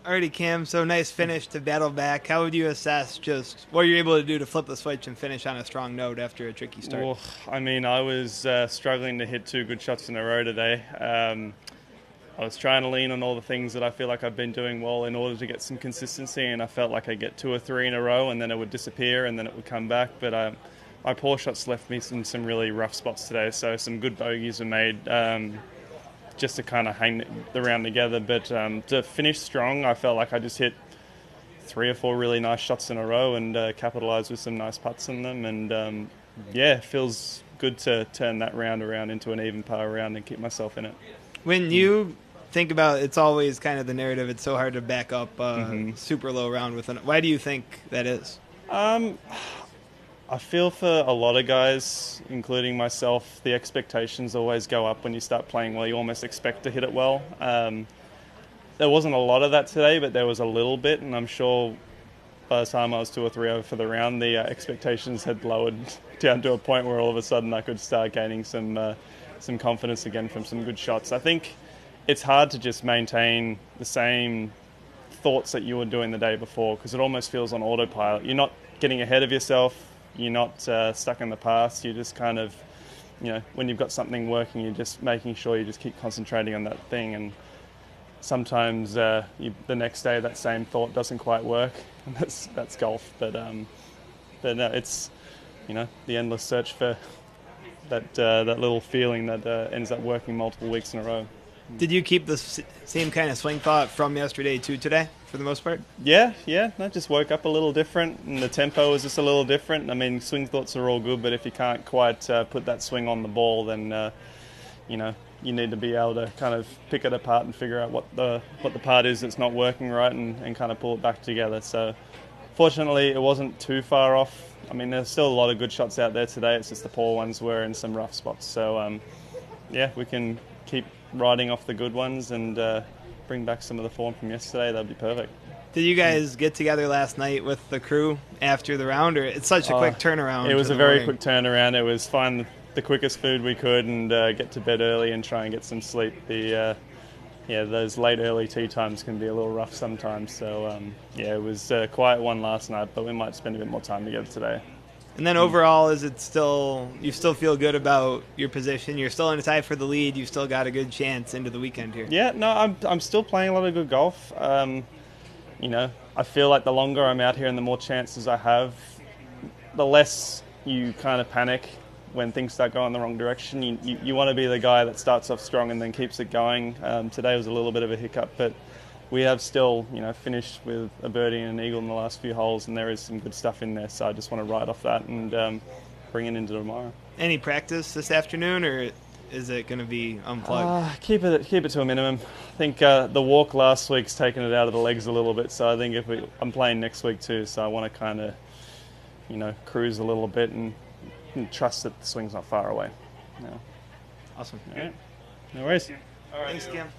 Alrighty, Cam, so nice finish to battle back. How would you assess just what you're able to do to flip the switch and finish on a strong note after a tricky start? Well, I mean, I was struggling to hit 2 good shots in a row today. I was trying to lean on all the things that I feel like I've been doing well in order to get some consistency, and I felt like I'd get 2 or 3 in a row and then it would disappear and then it would come back. But my poor shots left me in some really rough spots today, so some good bogeys were made just to kind of hang the round together. But to finish strong, I felt like I just hit 3 or 4 really nice shots in a row and capitalised with some nice putts in them. And yeah, it feels good to turn that round around into an even par round and keep myself in it. When you think about it's always kind of the narrative, it's so hard to back up super low round with it. Why do you think that is? I feel for a lot of guys, including myself, the expectations always go up when you start playing well. You almost expect to hit it well. There wasn't a lot of that today, but there was a little bit, and I'm sure by the time I was 2 or 3 over for the round, the expectations had lowered down to a point where all of a sudden I could start gaining some confidence again from some good shots. I think it's hard to just maintain the same thoughts that you were doing the day before, because it almost feels on autopilot. You're not getting ahead of yourself. You're not stuck in the past. You're just kind of, when you've got something working, you're just making sure you just keep concentrating on that thing. And sometimes the next day that same thought doesn't quite work. And that's golf. But no, it's the endless search for that little feeling that ends up working multiple weeks in a row. Did you keep the same kind of swing thought from yesterday to today, for the most part? Yeah. I just woke up a little different, and the tempo was just a little different. I mean, swing thoughts are all good, but if you can't quite put that swing on the ball, then you need to be able to kind of pick it apart and figure out what the part is that's not working right, and kind of pull it back together. So, fortunately, it wasn't too far off. I mean, there's still a lot of good shots out there today. It's just the poor ones were in some rough spots. So, we can keep riding off the good ones and bring back some of the form from yesterday. That'd be perfect. Did you guys get together last night with the crew after the round, or it's such a quick turnaround? It was a very quick turnaround. It was find the quickest food we could and get to bed early and try and get some sleep. Those late early tea times can be a little rough sometimes. So it was a quiet one last night, but we might spend a bit more time together today. And then overall, you still feel good about your position? You're still in a tie for the lead. You've still got a good chance into the weekend here. Yeah, no, I'm still playing a lot of good golf. I feel like the longer I'm out here and the more chances I have, the less you kind of panic when things start going the wrong direction. You want to be the guy that starts off strong and then keeps it going. Today was a little bit of a hiccup, but we have still, finished with a birdie and an eagle in the last few holes, and there is some good stuff in there. So I just want to ride off that and bring it into tomorrow. Any practice this afternoon, or is it going to be unplugged? Keep it to a minimum. I think the walk last week's taken it out of the legs a little bit. So I think I'm playing next week too. So I want to kind of, cruise a little bit and trust that the swing's not far away. Awesome. All right. No worries. All right. Thanks, Cam.